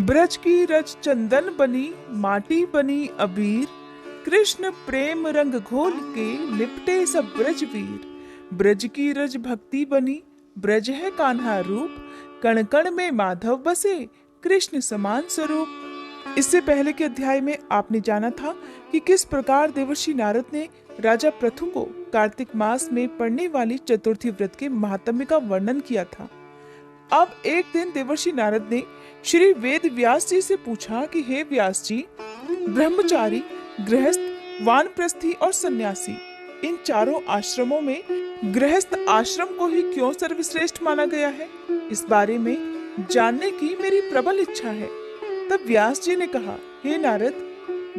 ब्रज की रज चंदन बनी, माटी बनी अबीर, कृष्ण प्रेम रंग घोल के लिपटे सब ब्रजवीर। ब्रज की रज भक्ति बनी, ब्रज है कान्हा रूप, कण कण में माधव बसे, कृष्ण समान स्वरूप। इससे पहले के अध्याय में आपने जाना था कि किस प्रकार देवर्षि नारद ने राजा पृथु को कार्तिक मास में पड़ने वाली चतुर्थी व्रत के महात्म्य का वर्णन किया था। अब एक दिन देवर्षि नारद ने श्री वेद व्यास जी से पूछा कि हे व्यास जी, ब्रह्मचारी, गृहस्थ, वानप्रस्थी और सन्यासी, इन चारों आश्रमों में गृहस्थ आश्रम को ही क्यों सर्वश्रेष्ठ माना गया है? इस बारे में जानने की मेरी प्रबल इच्छा है। तब व्यास जी ने कहा, हे नारद,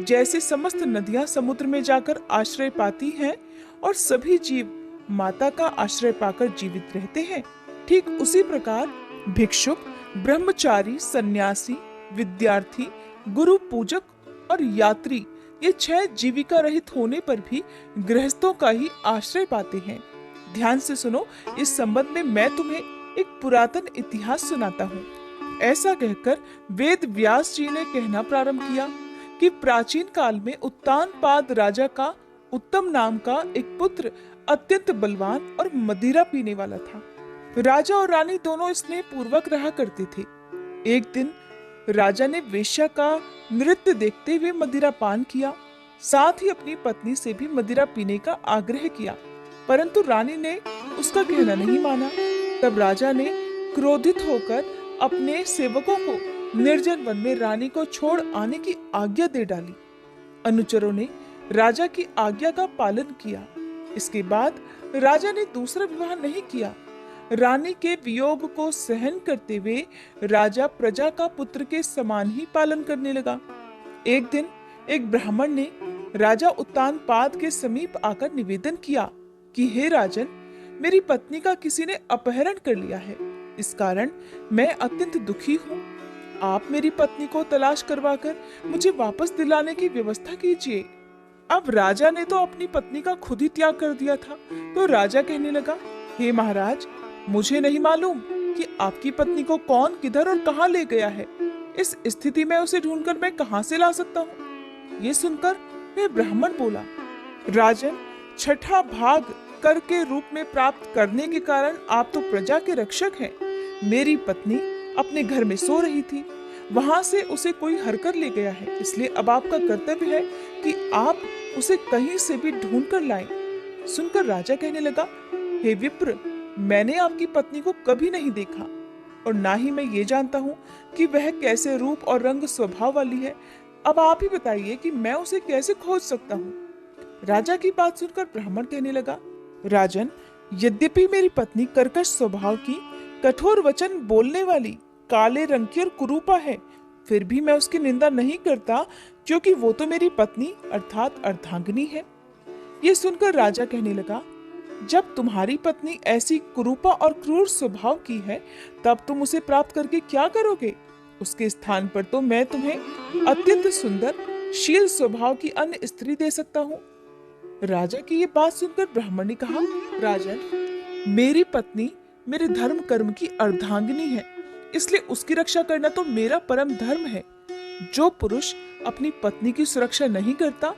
जैसे समस्त नदियां समुद्र में जाकर आश्रय पाती हैं और सभी जीव माता का आश्रय पाकर जीवित रहते हैं, ठीक उसी प्रकार भिक्षुक, ब्रह्मचारी, सन्यासी, विद्यार्थी, गुरु पूजक और यात्री, ये 6 जीविका रहित होने पर भी गृहस्थों का ही आश्रय पाते हैं। ध्यान से सुनो, इस संबंध में मैं तुम्हें एक पुरातन इतिहास सुनाता हूँ। ऐसा कहकर वेद व्यास जी ने कहना प्रारंभ किया कि प्राचीन काल में उत्तानपाद राजा का उत्तम नाम का एक पुत्र अत्यंत बलवान और मदिरा पीने वाला था। राजा और रानी दोनों स्नेह पूर्वक रहा करते थे। एक दिन राजा ने वेश्या का नृत्य देखते हुए मदिरा पान किया, साथ ही अपनी पत्नी से भी मदिरा पीने का आग्रह किया, परंतु रानी ने उसका कहना नहीं माना। तब राजा ने क्रोधित होकर अपने सेवकों को निर्जन वन में रानी को छोड़ आने की आज्ञा दे डाली। अनुचरों ने राजा की आज्ञा का पालन किया। इसके बाद राजा ने दूसरा विवाह नहीं किया। रानी के वियोग को सहन करते हुए राजा प्रजा का पुत्र के समान ही पालन करने लगा। एक दिन एक ब्राह्मण ने राजा उत्तानपाद के समीप आकर निवेदन किया कि हे राजन, मेरी पत्नी का किसी ने अपहरण कर लिया है। इस कारण मैं अत्यंत दुखी हूँ। आप मेरी पत्नी को तलाश करवाकर मुझे वापस दिलाने की व्यवस्था कीजिए। अब राजा ने तो अपनी पत्नी का खुद ही त्याग कर दिया था, तो राजा कहने लगा, हे महाराज, मुझे नहीं मालूम कि आपकी पत्नी को कौन, किधर और कहां ले गया है। इस स्थिति में उसे ढूंढकर मैं कहां से ला सकता हूँ? ये सुनकर वह ब्राह्मण बोला, राजन, 6ठा भाग कर के रूप में प्राप्त करने के कारण आप तो प्रजा के रक्षक हैं। मेरी पत्नी अपने घर में सो रही थी, वहां से उसे कोई हरकर ले गया है, इसलिए अब आपका कर्तव्य है कि आप उसे कहीं से भी ढूंढ कर लाएं। सुनकर राजा कहने लगा, हे विप्र, मैंने आपकी पत्नी को कभी नहीं देखा और ना ही मैं ये जानता हूँ कि वह कैसे रूप और रंग स्वभाव वाली है। अब आप ही बताइए कि मैं उसे कैसे खोज सकता हूँ? राजा की बात सुनकर ब्राह्मण कहने लगा, राजन, यद्यपि मेरी पत्नी कर्कश स्वभाव की, कठोर वचन बोलने वाली, काले रंग की और कुरूपा है, फिर भी मैं उसकी निंदा नहीं करता, क्योंकि वो तो मेरी पत्नी अर्थात अर्धांगिनी है। ये सुनकर राजा कहने लगा, जब तुम्हारी पत्नी ऐसी कुरूपा और क्रूर स्वभाव की है, तब तुम उसे प्राप्त करके क्या करोगे? उसके स्थान पर तो मैं तुम्हें अत्यंत सुंदर, शील स्वभाव की अन्य स्त्री दे सकता हूँ। राजा की ये बात सुनकर ब्राह्मण ने कहा, राजन, मेरी पत्नी मेरे धर्म कर्म की अर्धांगिनी है, इसलिए उसकी रक्षा करना तो मेरा परम धर्म है। जो पुरुष अपनी पत्नी की सुरक्षा नहीं करता,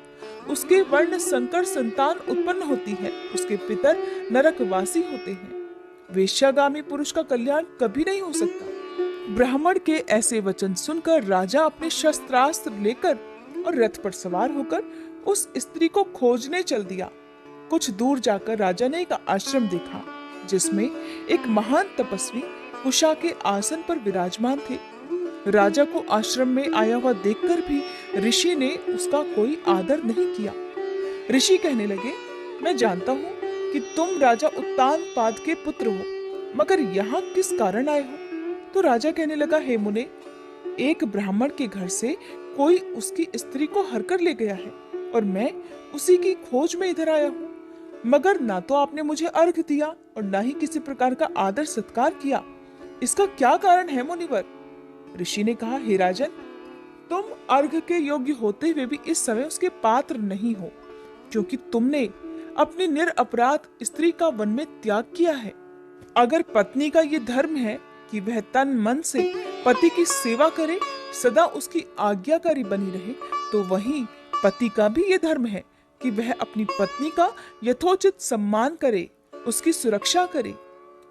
उसके वर्ण संकर संतान उत्पन्न होती है, उसके पितर नरकवासी होते हैं। वेश्यागामी पुरुष का कल्याण कभी नहीं हो सकता। ब्राह्मण के ऐसे वचन सुनकर राजा अपने शस्त्रास्त्र लेकर और रथ पर सवार होकर उस स्त्री को खोजने चल दिया। कुछ दूर जाकर राजा ने एक आश्रम देखा, जिसमें एक महान तपस्वी कुशा के आसन पर विराजमान थे। राजा को आश्रम में आया हुआ देखकर भी ऋषि ने उसका कोई आदर नहीं किया। ऋषि कहने लगे, मैं जानता हूँ कि तुम राजा उत्तानपाद के पुत्र हो, मगर यहाँ किस कारण आए हो? तो राजा कहने लगा, हे मुने, एक ब्राह्मण के घर से कोई उसकी स्त्री को हरकर ले गया है और मैं उसी की खोज में इधर आया हूँ, मगर ना तो आपने मुझे अर्घ दिया और ना ही किसी प्रकार का आदर सत्कार किया। इसका क्या कारण है मुनिवर? ऋषि ने कहा, हे राजन, तुम अर्घ के योग्य होते हुए भी इस समय उसके पात्र नहीं हो, क्योंकि तुमने अपनी निरपराध स्त्री का वन में त्याग किया है। अगर पत्नी का ये धर्म है कि वह तन मन से पति की सेवा करे, सदा उसकी आज्ञाकारी बनी रहे, तो वहीं पति का भी ये धर्म है कि वह अपनी पत्नी का यथोचित सम्मान करे, उसकी सुरक्षा करे।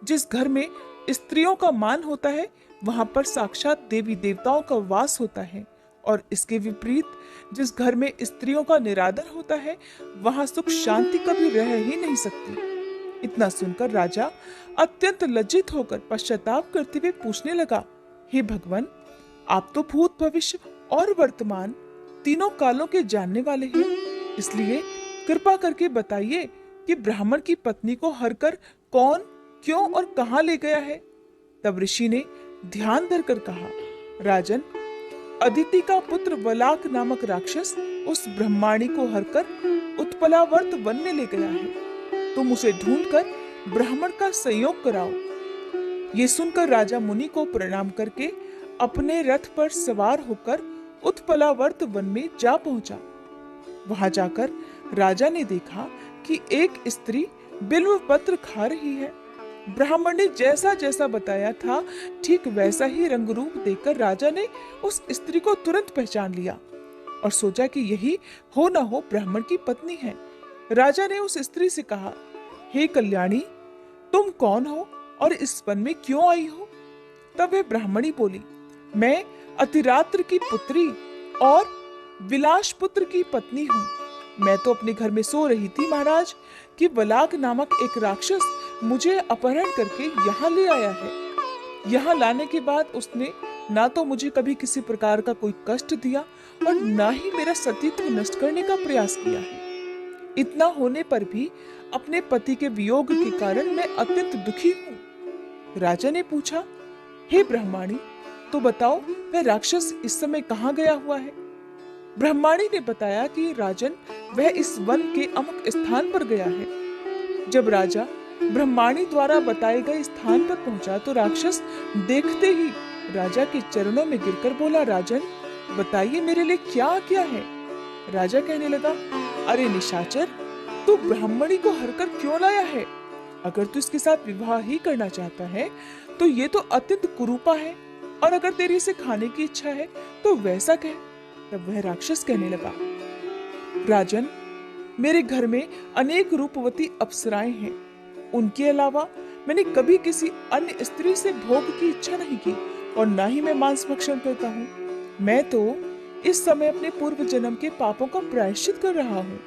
जिस घर में स्त्रियों का मान होता है, वहां पर साक्षात देवी देवताओं का वास होता है, और इसके विपरीत जिस घर में स्त्रियों का निरादर होता है, वहां सुख शांति कभी रह ही नहीं सकती। इतना सुनकर राजा अत्यंत लज्जित होकर पश्चाताप करते हुए पूछने लगा, हे भगवान, आप तो भूत भविष्य और वर्तमान तीनों कालों के जानने वाले हैं, इसलिए कृपा करके बताइए कि ब्राह्मण की पत्नी को हरकर कौन, क्यों और कहां ले गया है। तब ऋषि ने ध्यान धरकर कहा, राजन, अदिति का पुत्र वलाक नामक राक्षस उस ब्रह्माणी को हरकर उत्पलावर्त वन में ले गया है। तुम उसे ढूंढकर ब्राह्मण का संयोग कराओ। ये सुनकर राजा मुनि को प्रणाम करके अपने रथ पर सवार होकर उत्पलावर्त वन में जा पहुंचा। वहां जाकर राजा ने देखा कि एक स्त्री बिल्व पत्र खा रही है। ब्राह्मण ने जैसा जैसा बताया था, ठीक वैसा ही रंग रूप देखकर राजा ने उस स्त्री को तुरंत पहचान लिया और सोचा कि यही हो न हो ब्राह्मण की पत्नी है। राजा ने उस स्त्री से कहा, हे कल्याणी, तुम कौन हो और इस वन में क्यों आई हो? तब वह ब्राह्मणी बोली, मैं अतिरात्र की पुत्री और विलास पुत्र की पत्नी हूँ। मैं तो अपने घर में सो रही थी महाराज कि वलाक नामक एक राक्षस मुझे अपहरण करके यहाँ ले आया है। यहाँ लाने के बाद उसने ना तो मुझे कभी किसी प्रकार का कोई कष्ट दिया और ना ही मेरा सतीत्व नष्ट करने का प्रयास किया है। इतना होने पर भी अपने पति के वियोग के कारण मैं अत्यंत दुखी हूँ। राजा ने पूछा, हे ब्रह्माणी, तो बताओ वह राक्षस इस समय कहाँ गया हुआ है? ब्रह्माणी ने बताया कि राजन, वह इस वन के अमुक स्थान पर गया है। जब राजा ब्रह्माणी द्वारा बताए गए स्थान पर पहुंचा तो राक्षस देखते ही राजा के चरणों में गिरकर बोला, राजन, बताइए मेरे लिए क्या क्या है? राजा कहने लगा, अरे निशाचर, तू ब्राह्मणी को हरकर क्यों लाया है? अगर तू इसके साथ विवाह ही करना चाहता है तो ये तो अत्यंत कुरूपा है, और अगर तेरी इसे खाने की इच्छा है तो वैसा कह। तब वह राक्षस कहने लगा, राजन, मेरे घर में अनेक रूपवती अप्सराएं हैं। उनके अलावा मैंने कभी किसी अन्य स्त्री से भोग की इच्छा नहीं की और ना ही मैं मांस भक्षण करता हूँ। मैं तो इस समय अपने पूर्व जन्म के पापों का प्रायश्चित कर रहा हूँ।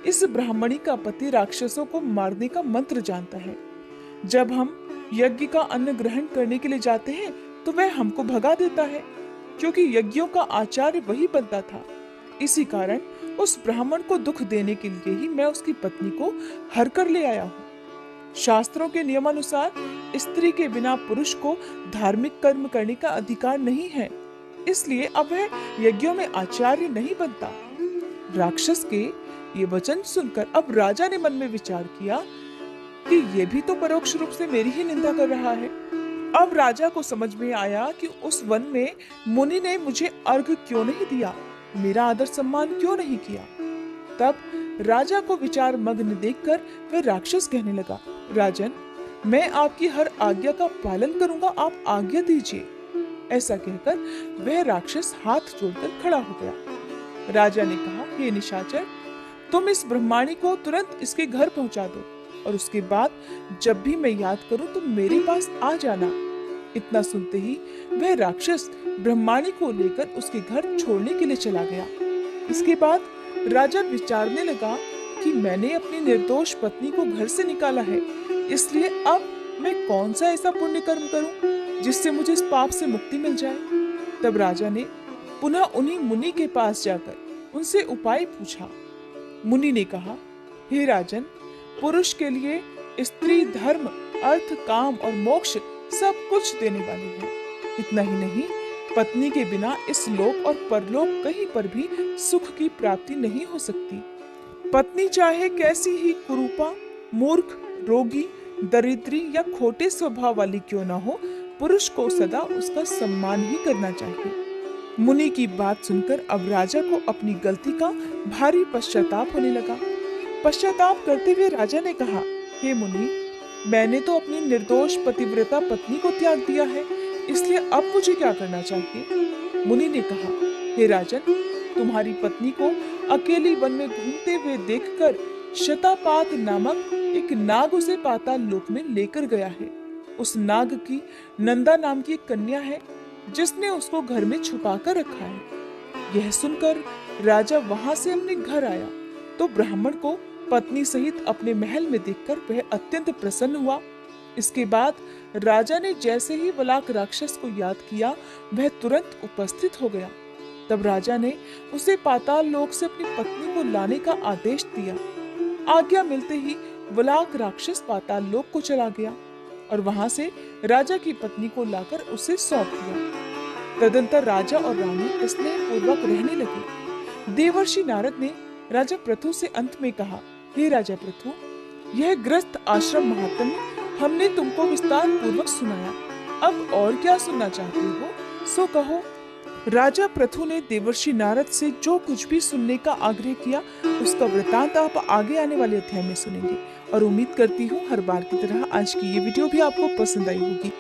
इस ब्राह्मणी का पति राक्षसों को मारने का मंत्र जानता है। जब हम यज्ञ का अन्न ग्रहण करने के लिए जाते हैं तो वह हमको भगा देता है, क्योंकि यज्ञों का आचार्य वही बनता था। इसी कारण उस ब्राह्मण को दुख देने के लिए ही मैं उसकी पत्नी को हर कर ले आया हूँ। शास्त्रों के नियमानुसार स्त्री के बिना पुरुष को धार्मिक कर्म करने का अधिकार नहीं है, इसलिए अब वह यज्ञों में आचार्य नहीं बनता। राक्षस के ये वचन सुनकर अब राजा ने मन में विचार किया कि ये भी तो परोक्ष रूप से मेरी ही निंदा कर रहा है। अब राजा को समझ में आया कि उस वन में मुनि ने मुझे अर्घ क्यों नहीं दिया, मेरा आदर सम्मान क्यों नहीं किया। तब राजा को विचार मग्न देखकर वह राक्षस कहने लगा, राजन, मैं आपकी हर आज्ञा का पालन करूंगा, आप आज्ञा दीजिए। ऐसा कहकर वह राक्षस हाथ जोड़कर खड़ा हो गया। राजा ने कहा, हे निशाचर, तुम इस ब्रह्माणी को तुरंत इसके घर पहुंचा दो और उसके बाद जब भी मैं याद करूं तुम मेरे पास आ जाना। इतना सुनते ही वह राक्षस ब्रह्माणी को लेकर उसके घर छोड़ने के लिए चला गया। इसके बाद राजा विचारने लगा कि मैंने अपनी निर्दोष पत्नी को घर से निकाला है, इसलिए अब मैं कौन सा ऐसा पुण्य कर्म करूं जिससे मुझे इस पाप से मुक्ति मिल जाए। तब राजा ने पुनः उन्हीं मुनि के पास जाकर उनसे उपाय पूछा। मुनि ने कहा, हे राजन, पुरुष के लिए स्त्री धर्म, अर्थ, काम और मोक्ष सब कुछ देने वाली है। इतना ही नहीं, पत्नी के बिना इस लोक और परलोक कहीं पर भी सुख की प्राप्ति नहीं हो सकती। पत्नी चाहे कैसी ही कुरूपा, मूर्ख, रोगी, दरिद्री या खोटे स्वभाव वाली क्यों न हो, पुरुष को सदा उसका सम्मान ही करना चाहिए। मुनि की बात सुनकर अब राजा को अपनी गलती का भारी पश्चाताप होने लगा। पश्चाताप करते हुए राजा ने कहा, हे मुनि, मैंने तो अपनी निर्दोष पतिव्रता पत्नी को त्याग दिया है, इसलिए अब मुझे क्या करना चाहिए? मुनि ने कहा, हे राजन, तुम्हारी पत्नी को अकेली वन में घूमते हुए देखकर शतापात नामक एक नाग उसे पाताल लोक में लेकर गया है। उस नाग की नंदा नाम की एक कन्या है, जिसने उसको घर में छुपा कर रखा है। यह सुनकर राजा वहां से अपने घर आया तो ब्राह्मण को पत्नी सहित अपने महल में देखकर वह अत्यंत प्रसन्न हुआ। इसके बाद राजा ने जैसे ही वलाक राक्षस को याद किया, वह तुरंत उपस्थित हो गया। तब राजा ने उसे पाताल लोक से अपनी पत्नी को लाने का आदेश दिया। आज्ञा मिलते ही वलाक राक्षस पाताल लोक को चला गया और वहां से राजा की पत्नी को लाकर उसे सौंप दिया। तदंतर राजा और रानी स्नेह पूर्वक रहने लगे। देवर्षि नारद ने राजा पृथु से अंत में कहा, हे राजा पृथु, यह ग्रस्त आश्रम महात्म्य हमने तुमको विस्तार पूर्वक सुनाया। अब और क्या सुनना चाहते हो, सो कहो। राजा पृथु ने देवर्षि नारद से जो कुछ भी सुनने का आग्रह किया, उसका वृतांत आप आगे आने वाले अध्याय में सुनेंगे। और उम्मीद करती हूँ हर बार की तरह आज की ये वीडियो भी आपको पसंद आई होगी।